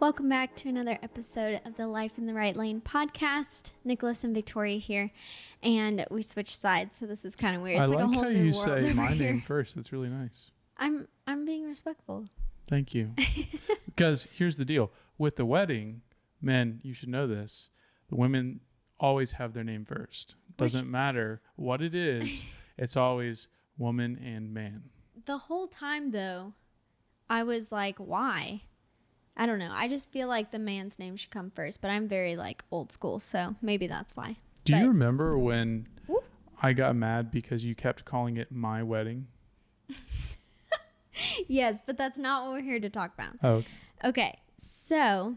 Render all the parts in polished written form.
Welcome back to another episode of the Life in the Right Lane podcast. Nicholas and Victoria here, and we switched sides, so this is kind of weird. It's like like a whole how new you world say over my here. name first. That's really nice. I'm being respectful. Thank you. Because here's the deal. With the wedding, men, you should know this, the women always have their name first. Doesn't matter what it is. It's always woman and man. The whole time, though, I was like, why? I don't know. I just feel like the man's name should come first, but I'm very like old school, so maybe that's why. Do you remember when I got mad because you kept calling it my wedding? Yes, but that's not what we're here to talk about. Oh, Okay, so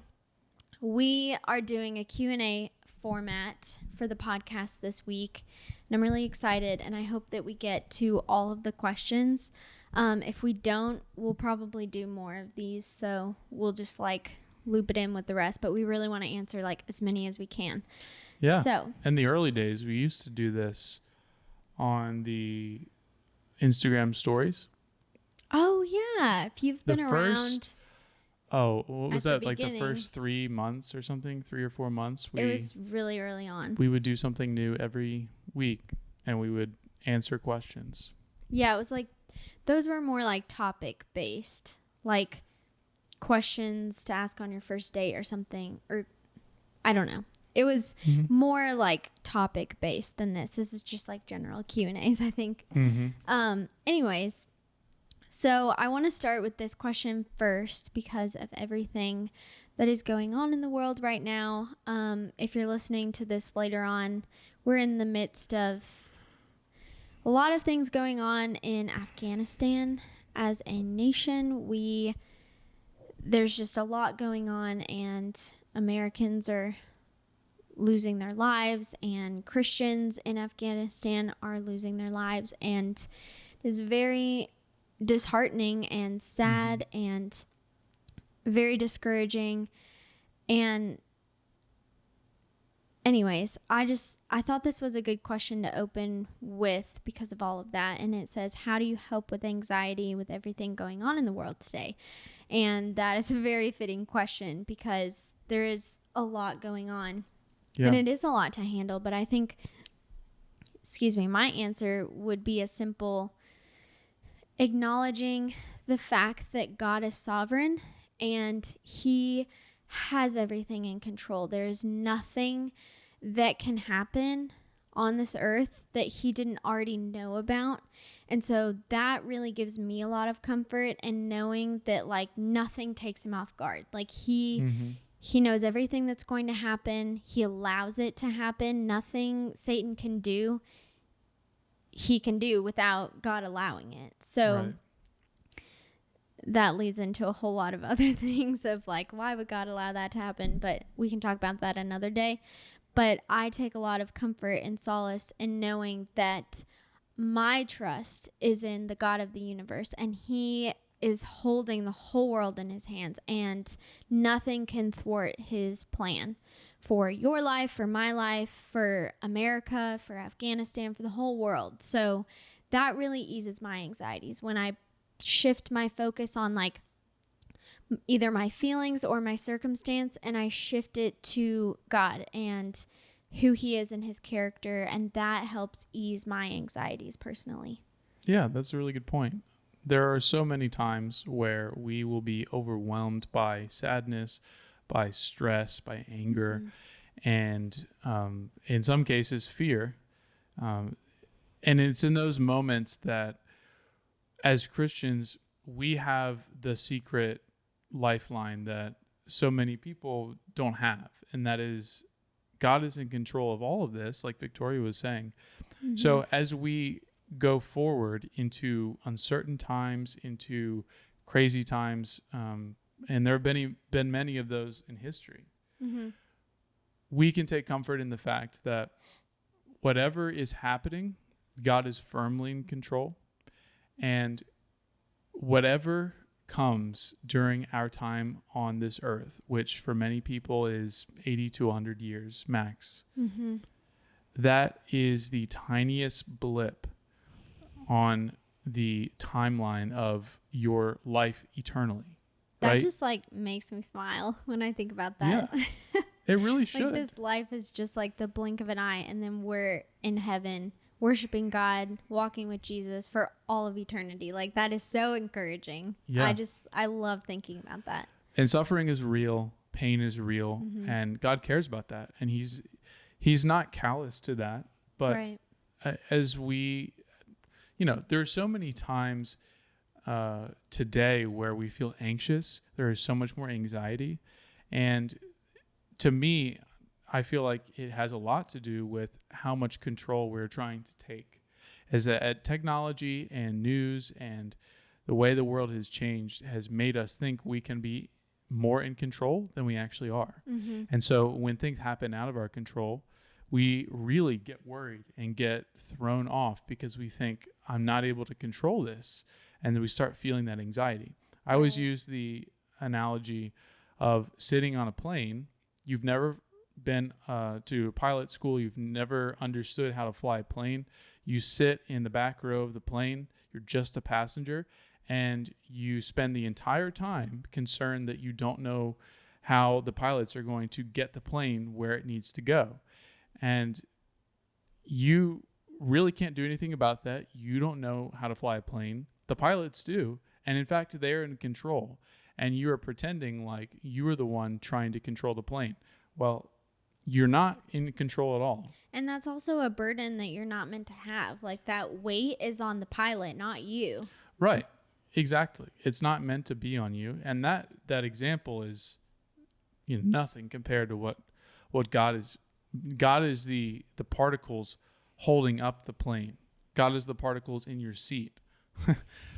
we are doing a Q&A format for the podcast this week, and I'm really excited, and I hope that we get to all of the questions. If we don't, we'll probably do more of these, so we'll just like loop it in with the rest, but we really want to answer like as many as we can. yeah. So in the early days, we used to do this on the Instagram stories. oh yeah, if you've been around, Oh, what was at that? the Like the beginning. first 3 months or something, 3 or 4 months? it was really early on. We would do something new every week, and we would answer questions. Yeah, it was like, those were more like topic based, like questions to ask on your first date or something, or I don't know. It was more like topic based than this. This is just like general Q&As, I think. Anyways, so I want to start with this question first because of everything that is going on in the world right now. If you're listening to this later on, we're in the midst of a lot of things going on in Afghanistan as a nation. There's just a lot going on, and Americans are losing their lives, and Christians in Afghanistan are losing their lives, and it is very disheartening and sad and very discouraging. And anyways, I thought this was a good question to open with because of all of that. And it says, how do you help with anxiety with everything going on in the world today? And that is a very fitting question because there is a lot going on. Yeah. And it is a lot to handle. But I think, my answer would be a simple acknowledging the fact that God is sovereign and he has everything in control. There's nothing that can happen on this earth that he didn't already know about. And so that really gives me a lot of comfort, and knowing that like nothing takes him off guard. Like he knows everything that's going to happen. He allows it to happen. Nothing Satan can do, he can do without God allowing it. So that leads into a whole lot of other things of like, why would God allow that to happen? But we can talk about that another day. But I take a lot of comfort and solace in knowing that my trust is in the God of the universe, and he is holding the whole world in his hands, and nothing can thwart his plan for your life, for my life, for America, for Afghanistan, for the whole world. So that really eases my anxieties when I shift my focus on like either my feelings or my circumstance, and I shift it to God and who he is and his character, and that helps ease my anxieties personally. Yeah, that's a really good point. There are so many times where we will be overwhelmed by sadness, by stress, by anger, and in some cases fear. And it's in those moments that as Christians, we have the secret lifeline that so many people don't have. And that is, God is in control of all of this, like Victoria was saying. So as we go forward into uncertain times, into crazy times, and there have been many of those in history, we can take comfort in the fact that whatever is happening, God is firmly in control. And whatever comes during our time on this earth, which for many people is 80 to 100 years max, that is the tiniest blip on the timeline of your life eternally. That right? just like makes me smile when I think about that. Yeah, it really should. Like this life is just like the blink of an eye, and then we're in heaven worshiping God, walking with Jesus for all of eternity. Like that is so encouraging. Yeah. I love thinking about that. And suffering is real, pain is real, and God cares about that. And he's not callous to that. But Right. As we, there are so many times today where we feel anxious. There is so much more anxiety. And to me, I feel like it has a lot to do with how much control we're trying to take. As that technology and news and the way the world has changed has made us think we can be more in control than we actually are. And so when things happen out of our control, we really get worried and get thrown off because we think, I'm not able to control this. And then we start feeling that anxiety. I always use the analogy of sitting on a plane. You've never been to pilot school. You've never understood how to fly a plane. You sit in the back row of the plane. You're just a passenger. And you spend the entire time concerned that you don't know how the pilots are going to get the plane where it needs to go. And you really can't do anything about that. You don't know how to fly a plane. The pilots do. And in fact, they're in control. And you are pretending like you are the one trying to control the plane. Well, you're not in control at all. And that's also a burden that you're not meant to have. Like that weight is on the pilot, not you. Right. Exactly. It's not meant to be on you. And that example is nothing compared to what God is. God is the particles holding up the plane. God is the particles in your seat.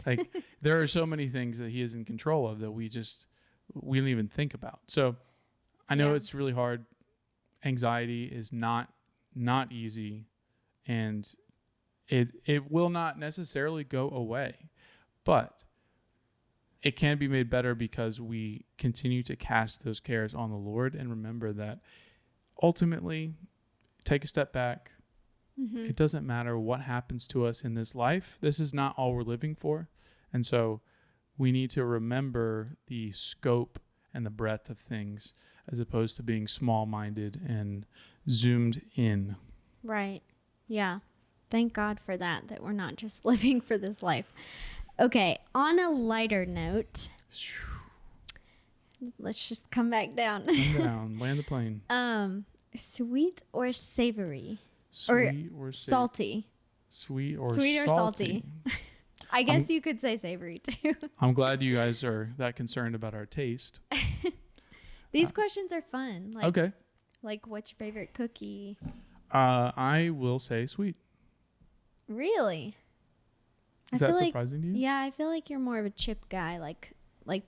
Like there are so many things that he is in control of that we don't even think about. So I know it's really hard. Anxiety is not easy, and it will not necessarily go away, but it can be made better because we continue to cast those cares on the Lord and remember that ultimately, take a step back. It doesn't matter what happens to us in this life. This is not all we're living for. And so we need to remember the scope and the breadth of things as opposed to being small-minded and zoomed in. Right. Yeah. Thank God for that we're not just living for this life. Okay. On a lighter note, let's just come back down. Come down. Land the plane. Sweet or savory? Sweet or salty? Sweet or salty? I guess you could say savory too. I'm glad you guys are that concerned about our taste. These questions are fun. Like, okay. Like, what's your favorite cookie? I will say sweet. Really? Is that surprising to you? Yeah, I feel like you're more of a chip guy, like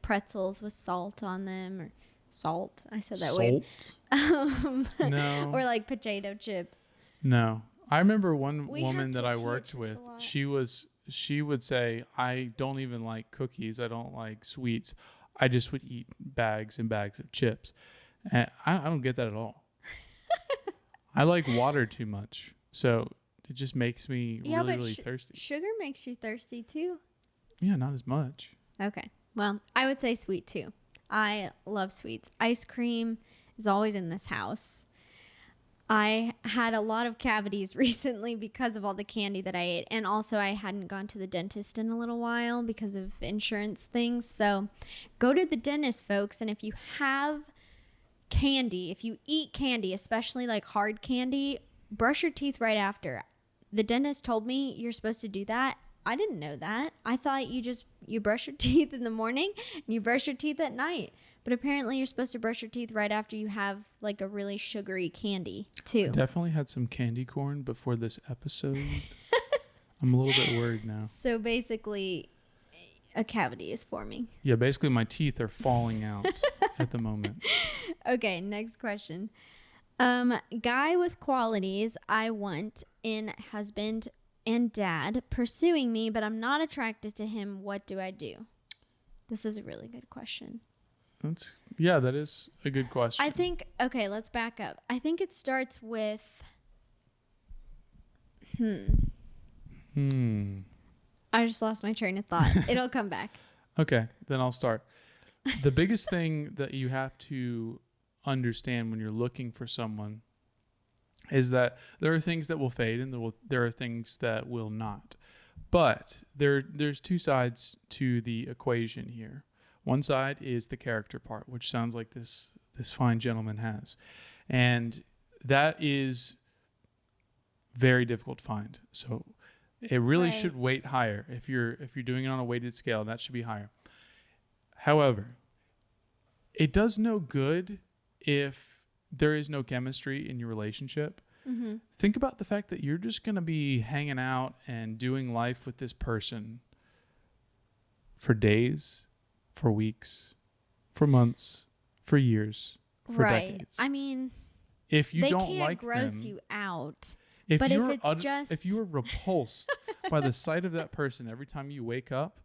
pretzels with salt on them, or salt. I said that weird. No. Or like potato chips. No. I remember one woman that I worked with. She would say, I don't even like cookies. I don't like sweets. I just would eat bags and bags of chips. And I don't get that at all. I like water too much. So it just makes me really thirsty. Sugar makes you thirsty too. Yeah, not as much. Okay. Well, I would say sweet too. I love sweets. Ice cream is always in this house. I had a lot of cavities recently because of all the candy that I ate. And also I hadn't gone to the dentist in a little while because of insurance things. So go to the dentist, folks. And if you have candy, if you eat candy, especially like hard candy, brush your teeth right after. The dentist told me you're supposed to do that. I didn't know that. I thought you brush your teeth in the morning and you brush your teeth at night. But apparently you're supposed to brush your teeth right after you have like a really sugary candy too. I definitely had some candy corn before this episode. I'm a little bit worried now. So basically a cavity is forming. Yeah, basically my teeth are falling out at the moment. Okay, next question. Guy with qualities I want in husband and dad pursuing me, but I'm not attracted to him. What do I do? This is a really good question. That is a good question. I think, okay, let's back up. I think it starts with, I just lost my train of thought. It'll come back. Okay, then I'll start. The biggest thing that you have to understand when you're looking for someone is that there are things that will fade and there are things that will not. But there's two sides to the equation here. One side is the character part, which sounds like this fine gentleman has. And that is very difficult to find. So it really should weight higher. If you're doing it on a weighted scale, that should be higher. However, it does no good if there is no chemistry in your relationship. Mm-hmm. Think about the fact that you're just going to be hanging out and doing life with this person for days, for weeks, for months, for years, for decades. I mean, if you they don't can't like gross them, you out. if But you're if it's just... if you are repulsed by the sight of that person every time you wake up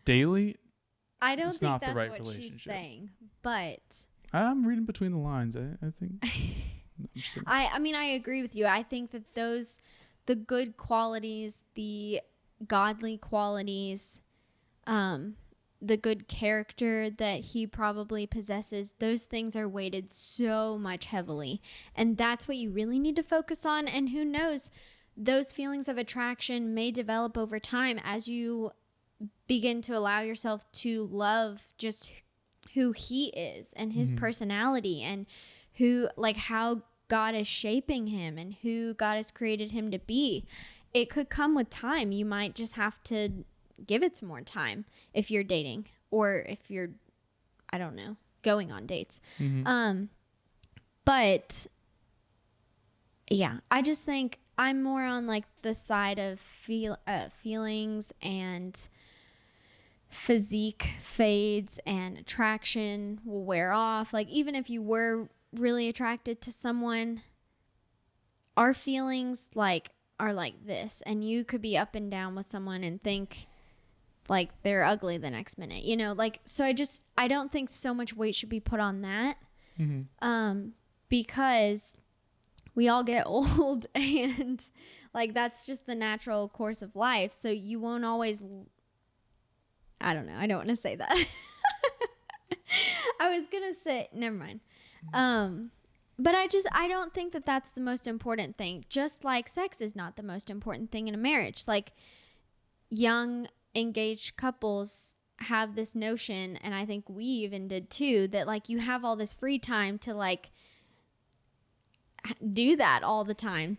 daily, I don't it's think not the that's right what she's relationship. saying. But I'm reading between the lines. I think. No, I'm just kidding. I mean, I agree with you. I think that the good qualities, the godly qualities, the good character that he probably possesses, those things are weighted so much heavily. And that's what you really need to focus on. And who knows, those feelings of attraction may develop over time as you begin to allow yourself to love just who he is and his personality and who, like, how God is shaping him and who God has created him to be. It could come with time. You might just have to give it some more time if you're dating or if you're, I don't know, going on dates. But yeah, I just think I'm more on like the side of feelings and physique fades and attraction will wear off. Like, even if you were really attracted to someone, our feelings are like this, and you could be up and down with someone and think like they're ugly the next minute, you know, like, so I don't think so much weight should be put on that. Because we all get old and like that's just the natural course of life. So you won't always, I don't know, I don't want to say that. I was gonna say never mind. But I don't think that that's the most important thing. Just like sex is not the most important thing in a marriage. Like, young engaged couples have this notion, and I think we even did too, that like you have all this free time to like do that all the time,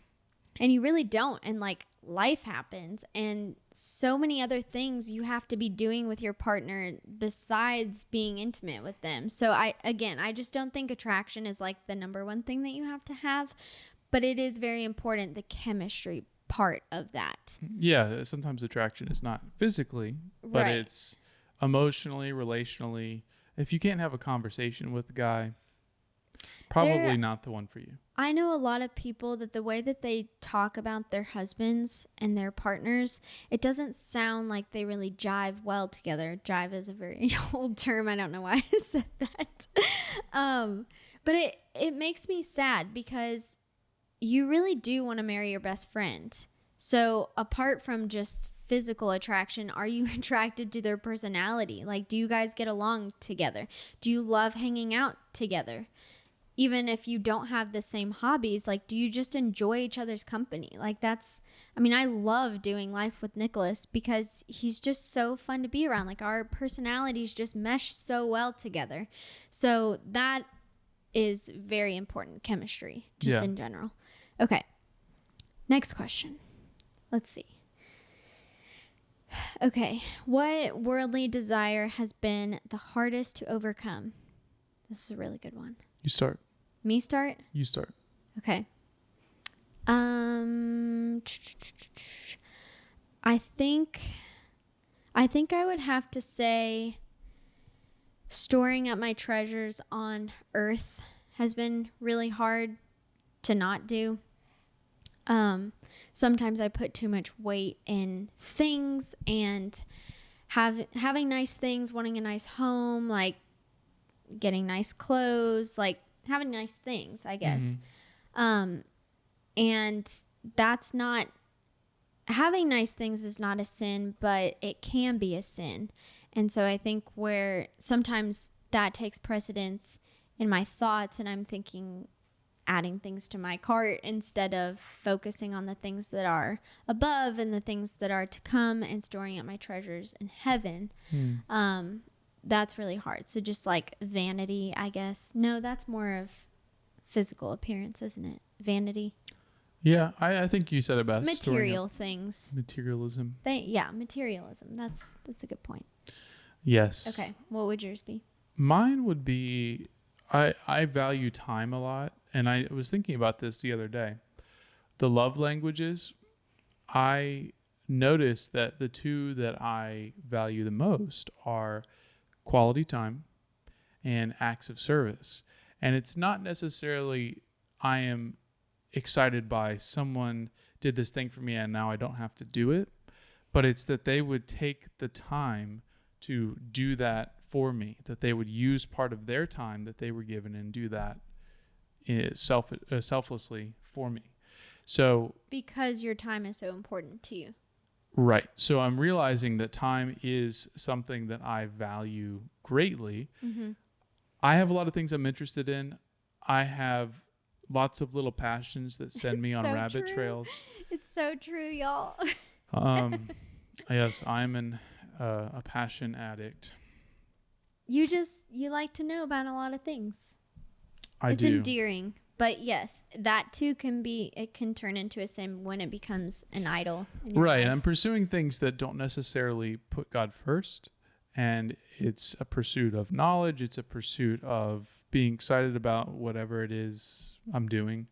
and you really don't. And like, life happens and so many other things you have to be doing with your partner besides being intimate with them. So I just don't think attraction is like the number one thing that you have to have, but it is very important, the chemistry part of that. Yeah, sometimes attraction is not physically, but it's emotionally, relationally. If you can't have a conversation with the guy, probably not the one for you. I know a lot of people that the way that they talk about their husbands and their partners, it doesn't sound like they really jive well together. Jive is a very old term. I don't know why I said that. But it makes me sad because you really do want to marry your best friend. So apart from just physical attraction, are you attracted to their personality? Like, do you guys get along together? Do you love hanging out together? Even if you don't have the same hobbies, like, do you just enjoy each other's company? Like, I love doing life with Nicholas because he's just so fun to be around. Like, our personalities just mesh so well together. So that is very important, chemistry, just in general. Okay. Next question. Let's see. Okay. What worldly desire has been the hardest to overcome? This is a really good one. You start. Me start? You start. Okay. I think I would have to say storing up my treasures on earth has been really hard to not do. Sometimes I put too much weight in things and having nice things, wanting a nice home, like getting nice clothes, like having nice things, I guess. And that's not, having nice things is not a sin, but it can be a sin. And so I think where sometimes that takes precedence in my thoughts, and I'm thinking adding things to my cart instead of focusing on the things that are above and the things that are to come and storing up my treasures in heaven. That's really hard. So just like vanity, I guess. No, that's more of physical appearance, isn't it? Vanity. Yeah, I think you said it best. Material things. Materialism. Materialism. That's a good point. Yes. Okay. What would yours be? Mine would be, I value time a lot. And I was thinking about this the other day. The love languages, I noticed that the two that I value the most are quality time and acts of service. And it's not necessarily I am excited by someone did this thing for me and now I don't have to do it, but it's that they would take the time to do that for me, that they would use part of their time that they were given and do that selflessly for me. So because your time is so important to you. Right. So I'm realizing that time is something that I value greatly. I have a lot of things I'm interested in. I have lots of little passions that send me on so rabbit true. trails. It's so true, y'all. Yes, I'm a passion addict. You like to know about a lot of things. It's endearing. But yes, that too can turn into a sin when it becomes an idol. Right. Life. I'm pursuing things that don't necessarily put God first. And it's a pursuit of knowledge. It's a pursuit of being excited about whatever it is I'm doing.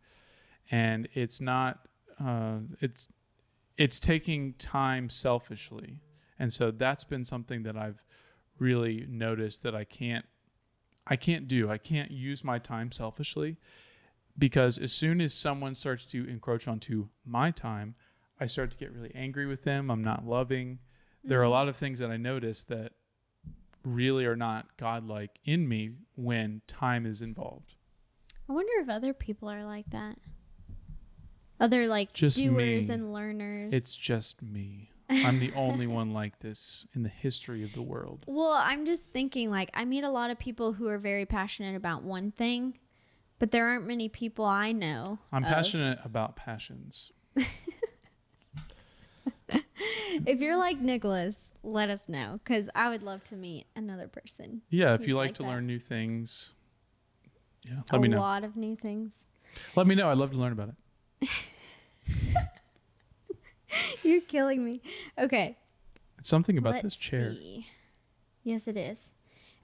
And it's not, it's taking time selfishly. And so that's been something that I've really noticed that I can't do. I can't use my time selfishly, because as soon as someone starts to encroach onto my time, I start to get really angry with them. I'm not loving. There are a lot of things that I notice that really are not godlike in me when time is involved. I wonder if other people are like that. Other like just doers me. And learners. It's just me. I'm the only one like this in the history of the world. Well, I'm just thinking, like, I meet a lot of people who are very passionate about one thing, but there aren't many people I know. I'm passionate about passions. If you're like Nicholas, let us know, because I would love to meet another person. Yeah, if you like to learn new things, let me know. A lot of new things. Let me know. I'd love to learn about it. You're killing me. Okay. It's something about this chair. See. Yes, it is.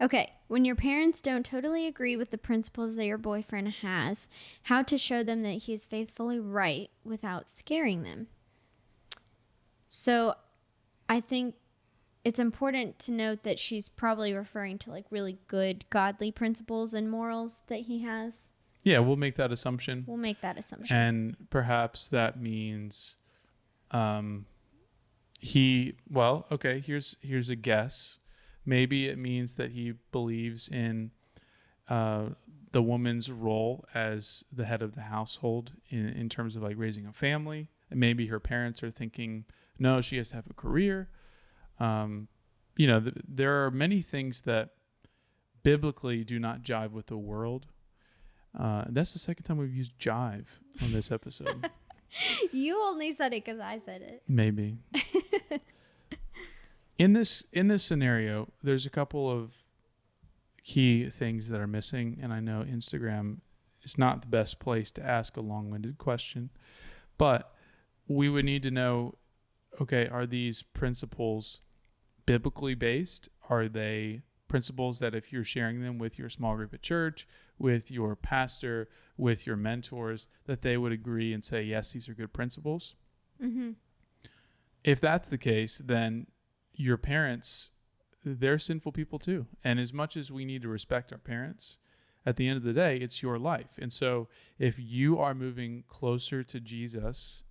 Okay. When your parents don't totally agree with the principles that your boyfriend has, how to show them that he is faithfully right without scaring them. So I think it's important to note that she's probably referring to like really good godly principles and morals that he has. Yeah, we'll make that assumption. And perhaps that means here's a guess. Maybe it means that he believes in the woman's role as the head of the household in terms of like raising a family. And maybe her parents are thinking, no, she has to have a career. There are many things that biblically do not jive with the world. That's the second time we've used jive on this episode. You only said it because I said it. Maybe. In this scenario, there's a couple of key things that are missing, and I know Instagram is not the best place to ask a long-winded question, but we would need to know, okay, are these principles biblically based? Are they principles that if you're sharing them with your small group at church, with your pastor, with your mentors, that they would agree and say, yes, these are good principles? Mm-hmm. If that's the case, then your parents, they're sinful people too. And as much as we need to respect our parents, at the end of the day, it's your life. And so if you are moving closer to Jesus,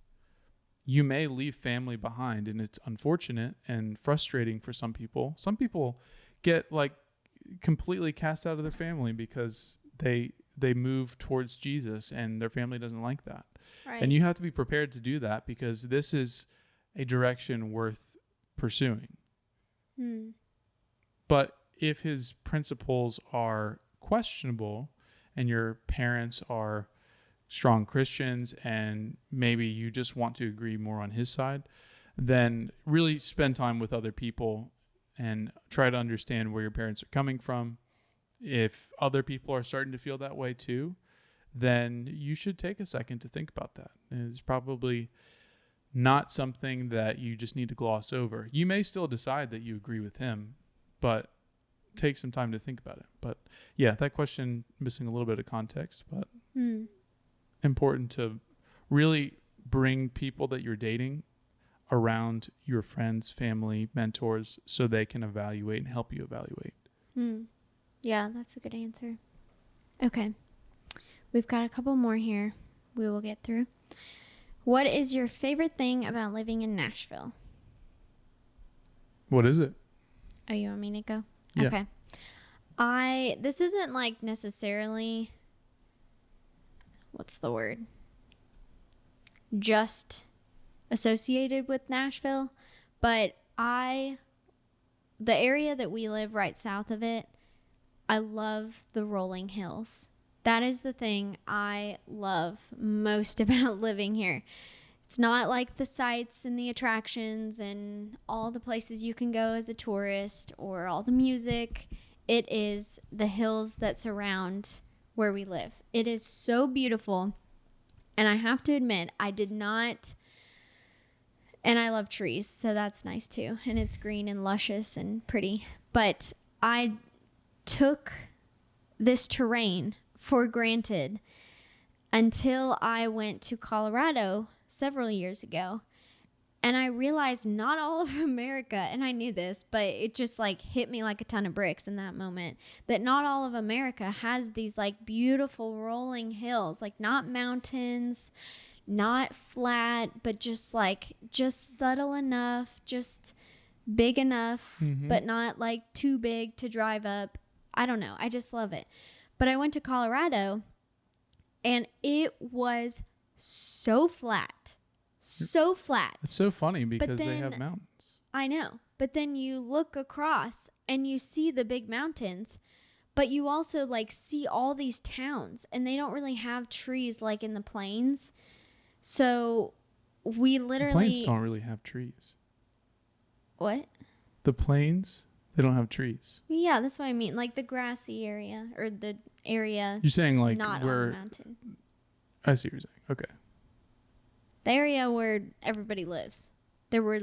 you may leave family behind, and it's unfortunate and frustrating for some people. Some people get like completely cast out of their family because they move towards Jesus and their family doesn't like that. Right. And you have to be prepared to do that, because this is a direction worth pursuing. But if his principles are questionable and your parents are strong Christians and maybe you just want to agree more on his side, then really spend time with other people and try to understand where your parents are coming from. If other people are starting to feel that way too, then you should take a second to think about that. It's probably not something that you just need to gloss over. You may still decide that you agree with him, but take some time to think about it. But yeah, that question missing a little bit of context, but important to really bring people that you're dating around your friends, family, mentors, so they can evaluate and help you evaluate. Yeah, that's a good answer. Okay. We've got a couple more here we will get through. What is your favorite thing about living in Nashville? What is it? Oh, you want me to go? Yeah. Okay. This isn't like necessarily, what's the word? Just associated with Nashville, but the area that we live right south of it, I love the rolling hills. That is the thing I love most about living here. It's not like the sights and the attractions and all the places you can go as a tourist or all the music. It is the hills that surround where we live. It is so beautiful. And I have to admit, and I love trees, so that's nice too. And it's green and luscious and pretty. But I took this terrain for granted until I went to Colorado several years ago. And I realized not all of America, and I knew this, but it just like hit me like a ton of bricks in that moment, that not all of America has these like beautiful rolling hills, like not mountains, not flat, but just subtle enough, just big enough, but not like too big to drive up. I don't know. I just love it. But I went to Colorado and it was so flat. So flat. It's so funny because they have mountains. I know. But then you look across and you see the big mountains, but you also like see all these towns, and they don't really have trees like in the plains. So we literally... The plains don't really have trees. What? The plains, they don't have trees. Yeah, that's what I mean. Like the grassy area, or the area... You're saying like not where... on the mountain. I see what you're saying. Okay. The area where everybody lives. There was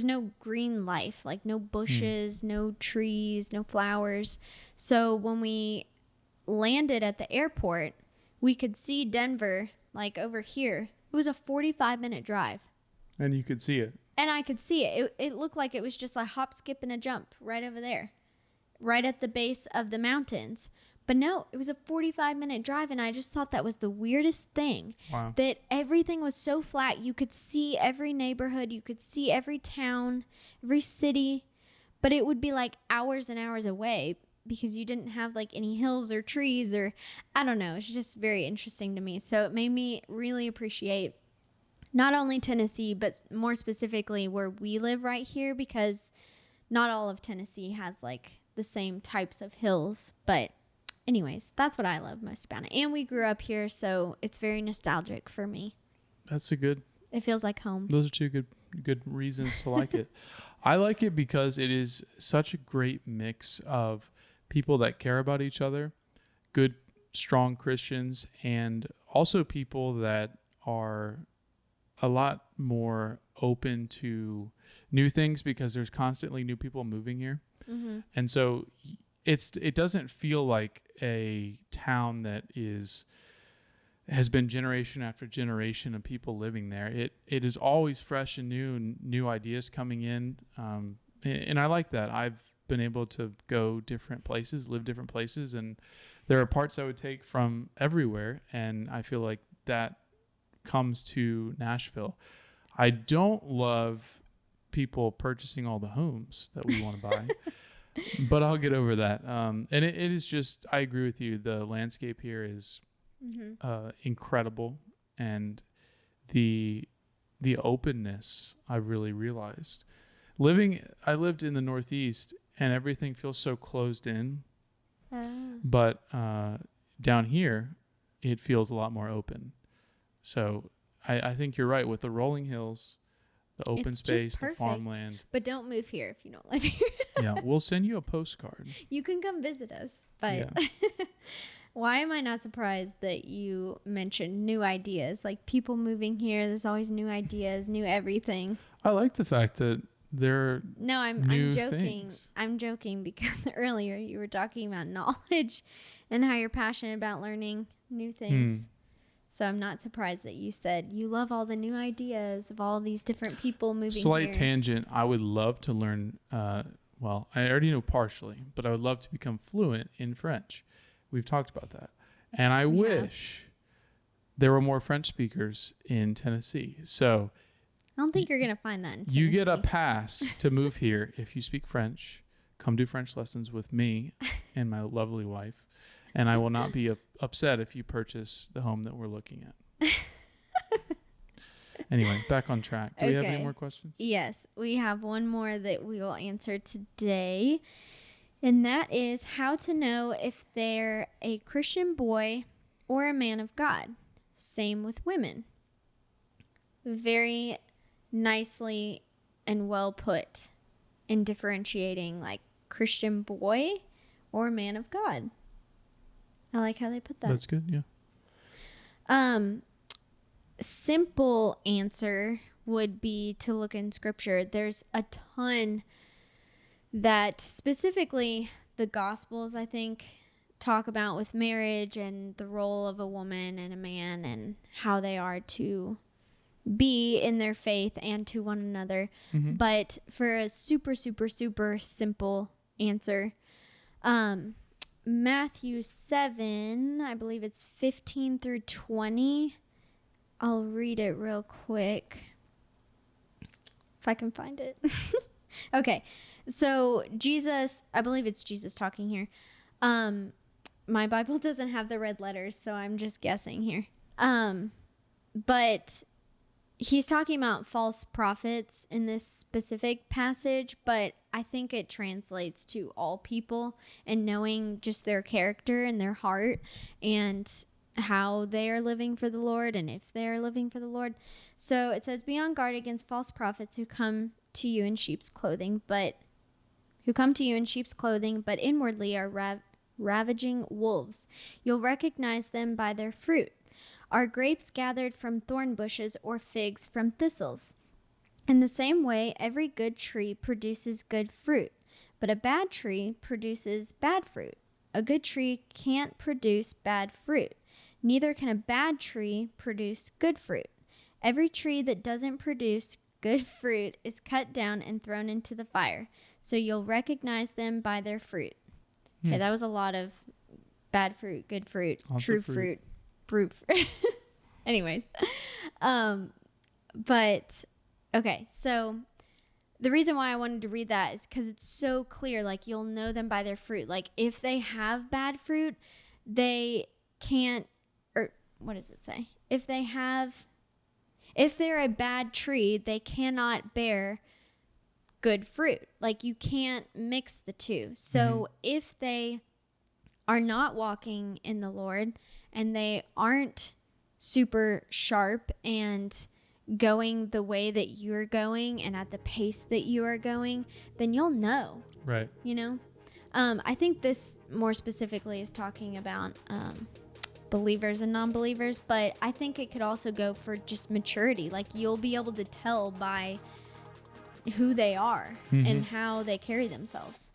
no green life, like no bushes, no trees, no flowers. So when we landed at the airport, we could see Denver like over here. It was a 45-minute drive. And you could see it. And I could see it. It looked like it was just a hop, skip, and a jump right over there, right at the base of the mountains. But no, it was a 45-minute drive, and I just thought that was the weirdest thing. Wow. That everything was so flat. You could see every neighborhood. You could see every town, every city. But it would be like hours and hours away because you didn't have like any hills or trees or, I don't know. It's just very interesting to me. So it made me really appreciate not only Tennessee, but more specifically where we live right here, because not all of Tennessee has like the same types of hills. But anyways, that's what I love most about it. And we grew up here, so it's very nostalgic for me. It feels like home. Those are two good reasons to like it. I like it because it is such a great mix of people that care about each other, good, strong Christians, and also people that are a lot more open to new things because there's constantly new people moving here. Mm-hmm. And so it doesn't feel like a town that has been generation after generation of people living there. It is always fresh and new ideas coming in. And I like that. I've been able to go different places, live different places, and there are parts I would take from everywhere. And I feel like that comes to Nashville. I don't love people purchasing all the homes that we want to buy. But I'll get over that. And it is just, I agree with you. The landscape here is incredible. And the openness, I really realized. I lived in the Northeast, and everything feels so closed in. Oh. But down here, it feels a lot more open. So I think you're right with the rolling hills, the open It's space, just the perfect. farmland. But don't move here if you don't live here. Yeah, we'll send you a postcard. You can come visit us. But Yeah. why am I not surprised that you mentioned new ideas? Like people moving here, there's always new ideas, new everything. I like the fact that there No, I'm new joking. things. I'm joking because earlier you were talking about knowledge and how you're passionate about learning new things. So I'm not surprised that you said you love all the new ideas of all these different people moving Slight here. tangent. I would love to learn. Well, I already know partially, but I would love to become fluent in French. We've talked about that, and I wish there were more French speakers in Tennessee. So I don't think you're gonna find that in Tennessee. you get a pass to move here if you speak French. Come do French lessons with me and my lovely wife, and I will not be upset if you purchase the home that we're looking at. Anyway, back on track. Do we have any more questions? Yes, we have one more that we will answer today, and that is how to know if they're a Christian boy or a man of God. Same with women. Very nicely and well put in differentiating like Christian boy or man of God. I like how they put that. That's good, yeah. Simple answer would be to look in scripture. There's a ton that specifically the Gospels, I think, talk about with marriage and the role of a woman and a man and how they are to be in their faith and to one another. Mm-hmm. But for a super, super, super simple answer, Matthew 7, I believe it's 15 through 20. I'll read it real quick if I can find it. Okay. So Jesus, I believe it's Jesus talking here. My Bible doesn't have the red letters, so I'm just guessing here. But he's talking about false prophets in this specific passage, but I think it translates to all people and knowing just their character and their heart and how they are living for the Lord and if they are living for the Lord. So it says, be on guard against false prophets who come to you in sheep's clothing, but inwardly are ravaging wolves. You'll recognize them by their fruit. Are grapes gathered from thorn bushes or figs from thistles? In the same way, every good tree produces good fruit, but a bad tree produces bad fruit. A good tree can't produce bad fruit. Neither can a bad tree produce good fruit. Every tree that doesn't produce good fruit is cut down and thrown into the fire. So you'll recognize them by their fruit. Okay, that was a lot of bad fruit, good fruit, Lots true of fruit. fruit. Anyways, but okay, so the reason why I wanted to read that is because it's so clear. Like you'll know them by their fruit. Like if they have bad fruit, they can't. Or what does it say? If they're a bad tree, they cannot bear good fruit. Like you can't mix the two. So if they are not walking in the Lord and they aren't super sharp and going the way that you're going and at the pace that you are going, then you'll know. Right. You know? I think this more specifically is talking about believers and non-believers, but I think it could also go for just maturity. Like you'll be able to tell by who they are and how they carry themselves.